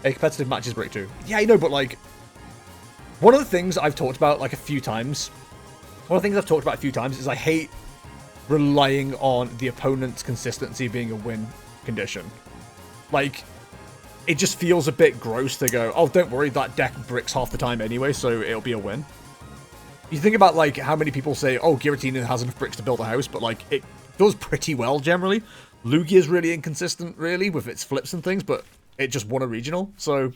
A competitive match is brick too. Yeah, I know, but like, one of the things I've talked about like a few times, is I hate relying on the opponent's consistency being a win condition. Like, it just feels a bit gross to go, oh, don't worry, that deck bricks half the time anyway, so it'll be a win. You think about, like, how many people say, oh, Giratina has enough bricks to build a house, but, like, it does pretty well, generally. Lugia is really inconsistent, really, with its flips and things, but it just won a regional, so,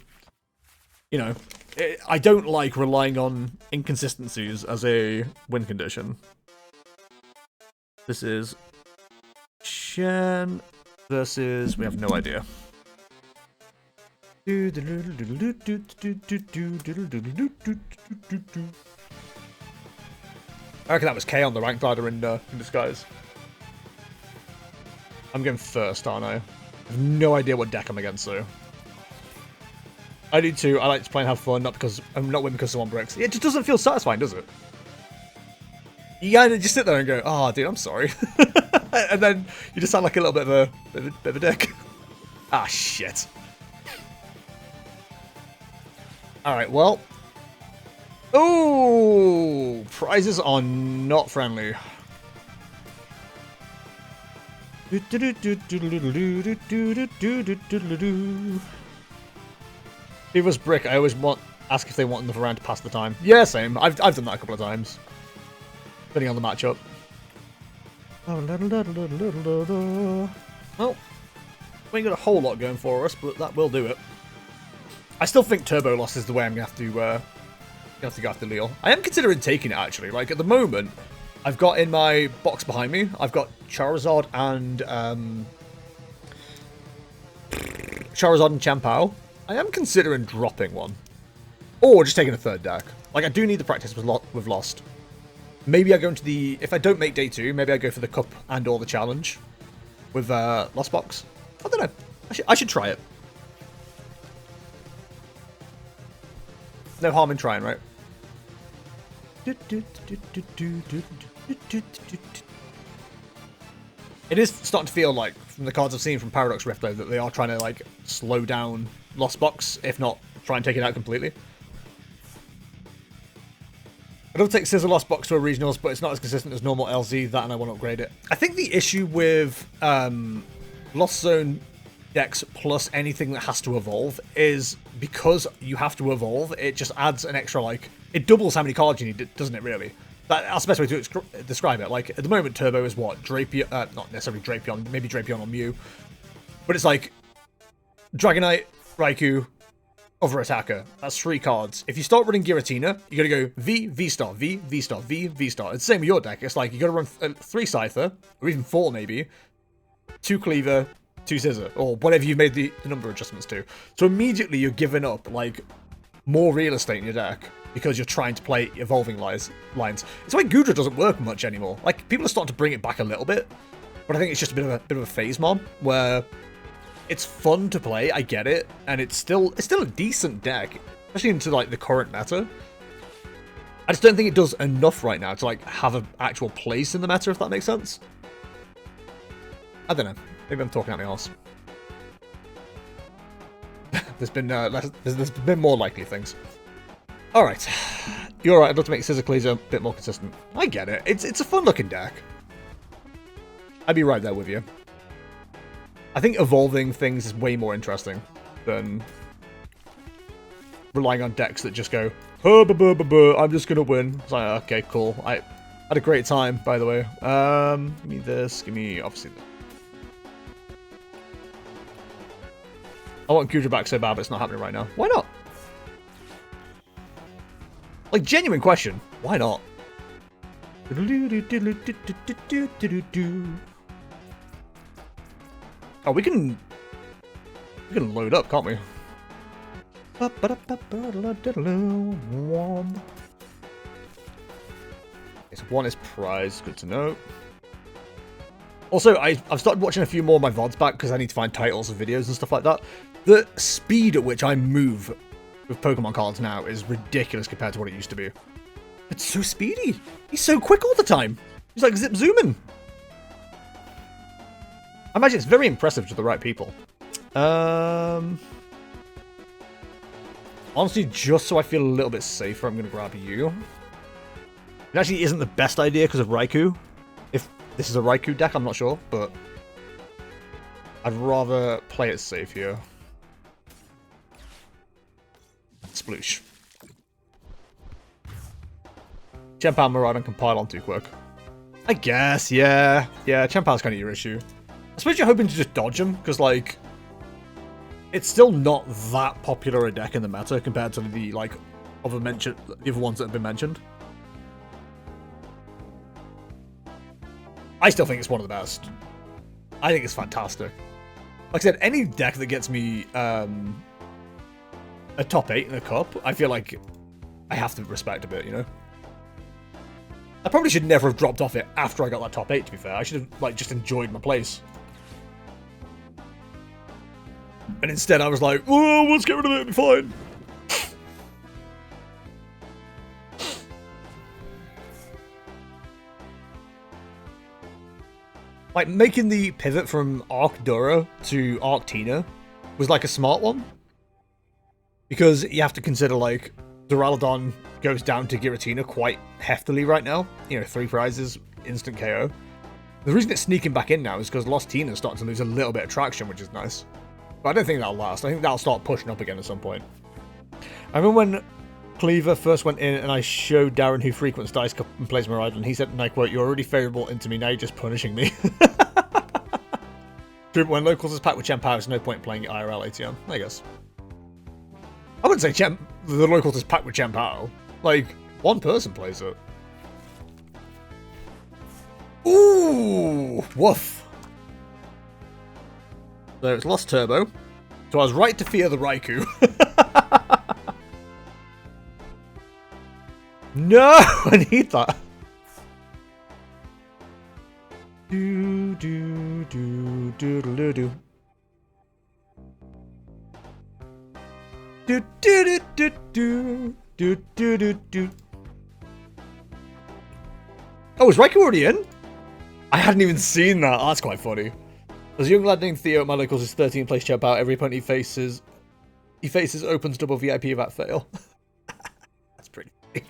you know, I don't like relying on inconsistencies as a win condition. This is Chien versus, we have no idea. I reckon that was K on the rank ladder in disguise. I'm going first, aren't I? I have no idea what deck I'm against, though. I do too. I like to play and have fun, not because I'm not winning because someone bricks. It just doesn't feel satisfying, does it? You kind of just sit there and go, "Oh, dude, I'm sorry," and then you just sound like a little bit of a dick. Ah, shit. All right, well. Oh, prizes are not friendly. People's brick, I always ask if they want them around to pass the time. Yeah, same. I've done that a couple of times. Depending on the matchup. Well, we ain't got a whole lot going for us, but that will do it. I still think Turbo Loss is the way I'm gonna have to go after Leal. I am considering taking it, actually. Like, at the moment, I've got in my box behind me, I've got Charizard and Chien-Pao. I am considering dropping one. Or just taking a third deck. Like, I do need the practice with Lost. Maybe I go into the... If I don't make day 2, maybe I go for the Cup and or the Challenge with Lost Box. I don't know. I should try it. No harm in trying, right? It is starting to feel like, from the cards I've seen from Paradox Rift, though, that they are trying to, like, slow down Lost Box, if not try and take it out completely. I don't take Scissor Lost Box to a regionals, but it's not as consistent as normal LZ, that and I want to upgrade it. I think the issue with Lost Zone decks plus anything that has to evolve is because you have to evolve, it just adds an extra, like, it doubles how many cards you need, doesn't it, really? That's the best way to describe it. Like, at the moment, Turbo is what? Drapion, not necessarily Drapion, maybe Drapion or Mew. But it's like, Dragonite, Raikou, other attacker. That's 3 cards. If you start running Giratina, you gotta go V, V-Star, V, V-Star, V, V-Star. It's the same with your deck. It's like, you gotta run 3 Scyther, or even 4 maybe, 2 Cleaver, 2 Scissor, or whatever you've made the number adjustments to. So immediately you're giving up, like, more real estate in your deck because you're trying to play evolving lines. It's why Goodra doesn't work much anymore. Like, people are starting to bring it back a little bit, but I think it's just a bit of a phase mob where it's fun to play. I get it, and it's still a decent deck, especially into like the current meta. I just don't think it does enough right now to like have an actual place in the meta, if that makes sense. I don't know. Maybe I'm talking out my arse. There's been more likely things. Alright. You're right, I'd love to make Scissor Cleaver a bit more consistent. I get it. It's a fun looking deck. I'd be right there with you. I think evolving things is way more interesting than relying on decks that just go, I'm just gonna win. It's like, okay, cool. I had a great time, by the way. Give me this, give me obviously this. I want Goodra back so bad, but it's not happening right now. Why not? Like, genuine question. Why not? Oh, we can load up, can't we? Okay, so 1 is prize. Good to know. Also, I've started watching a few more of my VODs back because I need to find titles of videos and stuff like that. The speed at which I move with Pokemon cards now is ridiculous compared to what it used to be. It's so speedy. He's so quick all the time. He's like zip zooming. I imagine it's very impressive to the right people. Honestly, just so I feel a little bit safer, I'm going to grab you. It actually isn't the best idea because of Raikou. If this is a Raikou deck, I'm not sure, but I'd rather play it safe here. Sploosh. Chien-Pao and Miraidon can pile on too quick. I guess, yeah. Yeah, Chien-Pao's kind of your issue. I suppose you're hoping to just dodge him, because, like, it's still not that popular a deck in the meta compared to the, like, the other ones that have been mentioned. I still think it's one of the best. I think it's fantastic. Like I said, any deck that gets me a top 8 in the cup, I feel like I have to respect a bit, you know? I probably should never have dropped off it after I got that top 8, to be fair. I should have, like, just enjoyed my place. And instead I was like, oh, let's get rid of it, it'll be fine. Like, making the pivot from Arcdura to Arctina was, like, a smart one. Because you have to consider, like, Duraludon goes down to Giratina quite heftily right now. You know, 3 prizes, instant KO. The reason it's sneaking back in now is because Lost Tina's starting to lose a little bit of traction, which is nice. But I don't think that'll last. I think that'll start pushing up again at some point. I remember when Cleaver first went in and I showed Darren who frequents Dice Cup and plays Miraidon, he said, and I quote, "You're already favourable into me, now you're just punishing me." True, but when locals is packed with Chien-Pao, there's no point playing IRL ATM, I guess. I wouldn't say the locals is packed with Chien-Pao. Like, one person plays it. Ooh! Woof! So it's lost Turbo. So I was right to fear the Raikou. No! I need that. Do do do do do do. Do do do do do do do do do. Oh, is Raikou already in? I hadn't even seen that. Oh, that's quite funny. There's a young lad named Theo at my locals is 13 place Chien-Pao. Every opponent he faces opens double VIP without fail. That's pretty funny.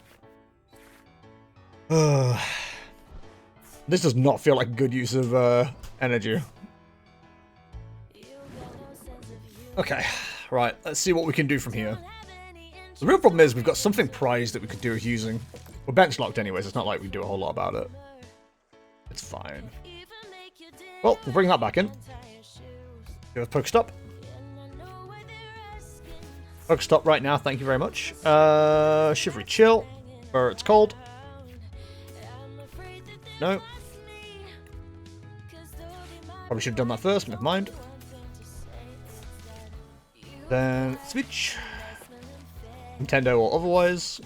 This does not feel like a good use of energy. Okay, right. Let's see what we can do from here. The real problem is we've got something prized that we could do with using. We're bench locked anyways. It's not like we can do a whole lot about it. It's fine. Well, we'll bring that back in. Give a Pokestop. Pokestop right now, thank you very much. Shivery Chill, where it's cold. No. Probably should have done that first, never mind. Then switch. Nintendo or otherwise.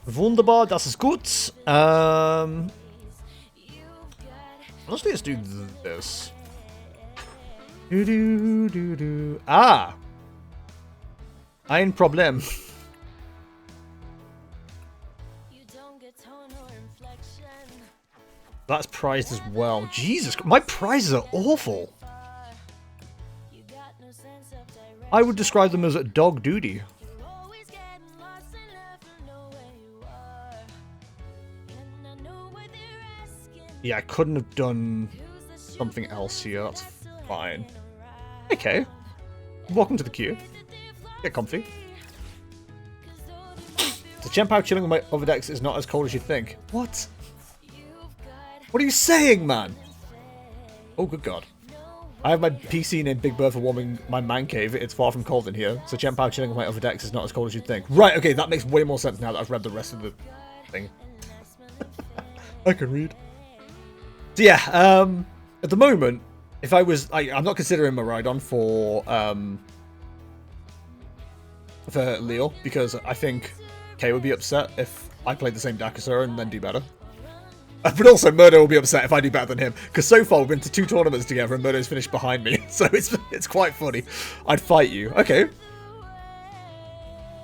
Wunderbar, das ist gut. Honestly, let's do this. Ah! Ein Problem. That's prized as well. Jesus, my prizes are awful. I would describe them as dog duty. Yeah, I couldn't have done something else here. That's fine. Okay. Welcome to the queue. Get comfy. The Chien-Pao chilling with my other decks is not as cold as you think. What? What are you saying, man? Oh, good God. I have my PC named Big Bertha warming my man cave. It's far from cold in here. So Chien-Pao chilling with my other decks is not as cold as you'd think. Right, okay, that makes way more sense now that I've read the rest of the thing. I can read. So yeah, at the moment, if I was... I'm not considering Miraidon for Leo, because I think Kay would be upset if I played the same deck as her and then do better. But also, Murdo will be upset if I do better than him, because so far we've been to 2 tournaments together and Murdo's finished behind me, so it's quite funny. I'd fight you. Okay.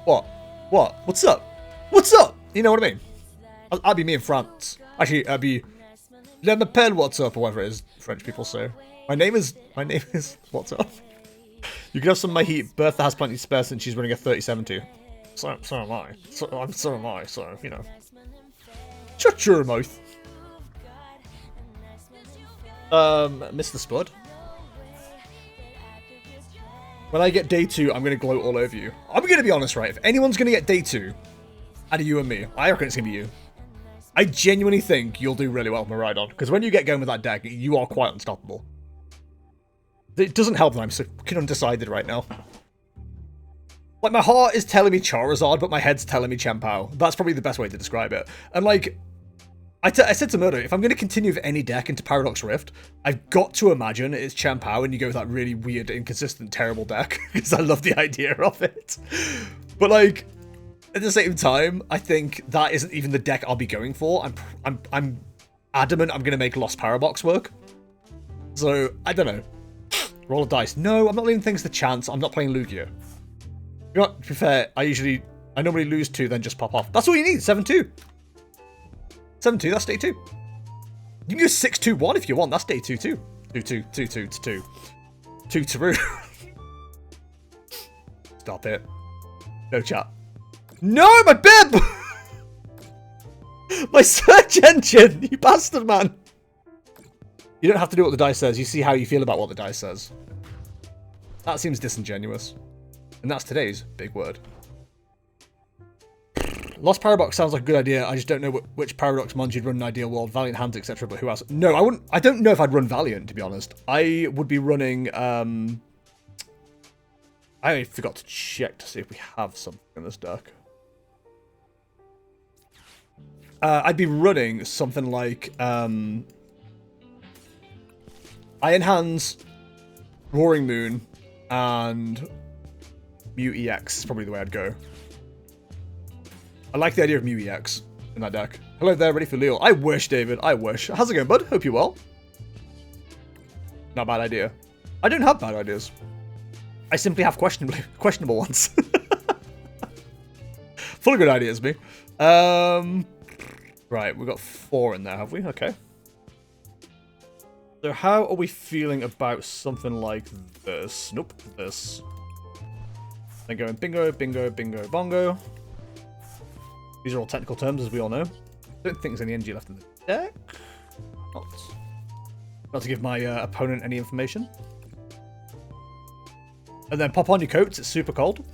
What? What? What's up? What's up? You know what I mean? I'd be me in France. Actually, I'd be... Le m'appelle what's up, or whatever it is French people say. My name is what's up. You can have some of my heat. Bertha has plenty of spare since she's running a 37-2. So am I. So am I, so, you know. Shut your mouth. Mr. Spud. When I get day 2, I'm going to gloat all over you. I'm going to be honest, right? If anyone's going to get day 2, out of you and me, I reckon it's going to be you. I genuinely think you'll do really well with Miraidon, because when you get going with that deck, you are quite unstoppable. It doesn't help that I'm so fucking undecided right now. Like, my heart is telling me Charizard, but my head's telling me Chien-Pao. That's probably the best way to describe it. And, like, I said to Murdo, if I'm going to continue with any deck into Paradox Rift, I've got to imagine it's Chien-Pao and you go with that really weird, inconsistent, terrible deck, because I love the idea of it. But, like, at the same time, I think that isn't even the deck I'll be going for. I'm adamant I'm going to make Lost Parabox work. So, I don't know. Roll a dice. No, I'm not leaving things to chance. I'm not playing Lugia. You know what, to be fair, I normally lose 2, then just pop off. That's all you need, 7-2. 7-2, that's day 2. You can go 6-2-1 if you want, that's day 2 too. 2-2. 2-2. Stop it. No chat. No, my bib! My search engine, you bastard, man. You don't have to do what the dice says, you see how you feel about what the dice says. That seems disingenuous. And that's today's big word. Lost Paradox sounds like a good idea. I just don't know which Paradox mons you'd run in an ideal world. Valiant Hands, etc. But who else? No, I wouldn't. I don't know if I'd run Valiant, to be honest. I would be running... I forgot to check to see if we have something in this deck. I'd be running something like... Iron Hands, Roaring Moon, and Mew EX is probably the way I'd go. I like the idea of Mew EX in that deck. Hello there, ready for Leo. I wish, David. I wish. How's it going, bud? Hope you're well. Not a bad idea. I don't have bad ideas. I simply have questionable ones. Full of good ideas, me. Right, we've got 4 in there, have we? Okay. So how are we feeling about something like this? Nope, this. Then going bingo, bingo, bingo, bongo. These are all technical terms, as we all know. Don't think there's any energy left in the deck. Not to give my opponent any information. And then pop on your coats, it's super cold.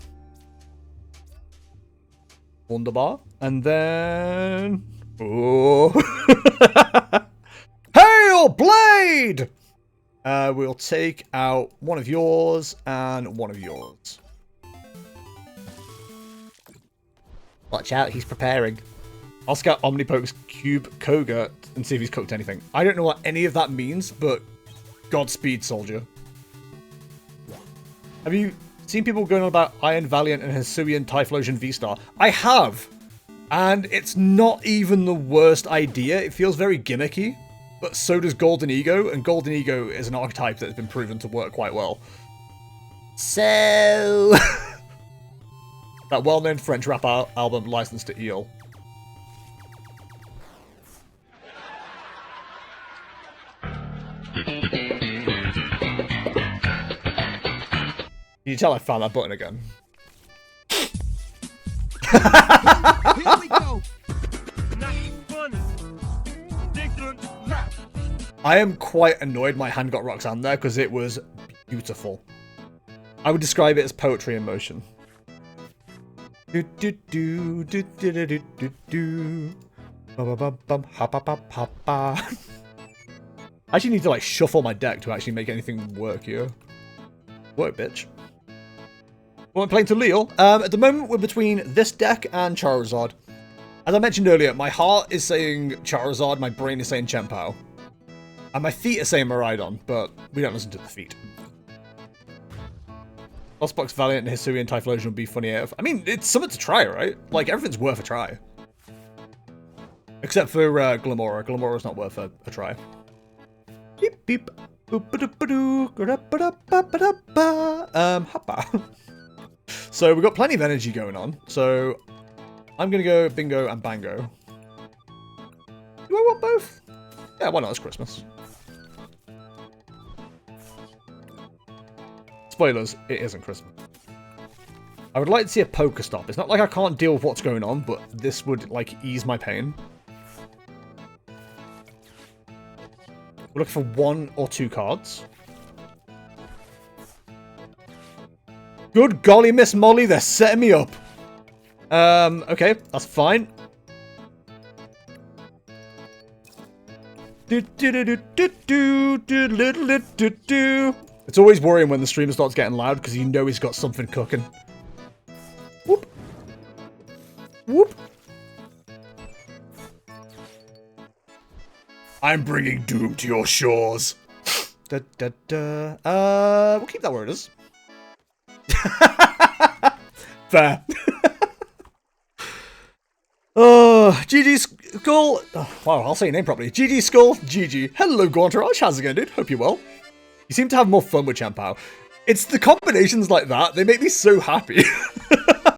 Wunderbar. And then... Oh. Hail Blade! We'll take out one of yours and one of yours. Watch out, he's preparing. I'll scout Omnipoke's Cube Koga and see if he's cooked anything. I don't know what any of that means, but Godspeed, soldier. Have you seen people going on about Iron Valiant and Hisuian Typhlosion Vstar? I have! And it's not even the worst idea. It feels very gimmicky, but so does Golden Ego, and Golden Ego is an archetype that has been proven to work quite well. So... that well-known French rap album, Licensed to Eel. Can you tell I found that button again? Here we go. I am quite annoyed my hand got Roxanne there because it was beautiful. I would describe it as poetry in motion. Do do do do do do do do do. Ba ba bum ha ba ba pa ba. I actually need to like shuffle my deck to actually make anything work here. Work, bitch. Well, I'm playing to Leo. At the moment, we're between this deck and Charizard. As I mentioned earlier, my heart is saying Charizard, my brain is saying Chien-Pao. And my feet are saying Miraidon, but we don't listen to the feet. Lostbox Valiant and Hisuian Typhlosion would be funny AF. I mean, it's something to try, right? Like, everything's worth a try. Except for Glamora. Glamora's not worth a try. Beep, beep. So we've got plenty of energy going on. So I'm going to go bingo and bango. Do I want both? Yeah, why not? It's Christmas. Spoilers, it isn't Christmas. I would like to see a Pokestop. It's not like I can't deal with what's going on, but this would, like, ease my pain. We're looking for 1 or 2 cards. Good golly, Miss Molly, they're setting me up. Okay, that's fine. It's always worrying when the streamer starts getting loud because you know he's got something cooking. Whoop. Whoop. I'm bringing doom to your shores. We'll keep that where it is. Fair. Oh, GG Skull. Oh, wow, I'll say your name properly. GG Skull. GG. Hello, Gaunterage. How's it going, dude? Hope you're well. You seem to have more fun with Chien-Pao. It's the combinations like that. They make me so happy.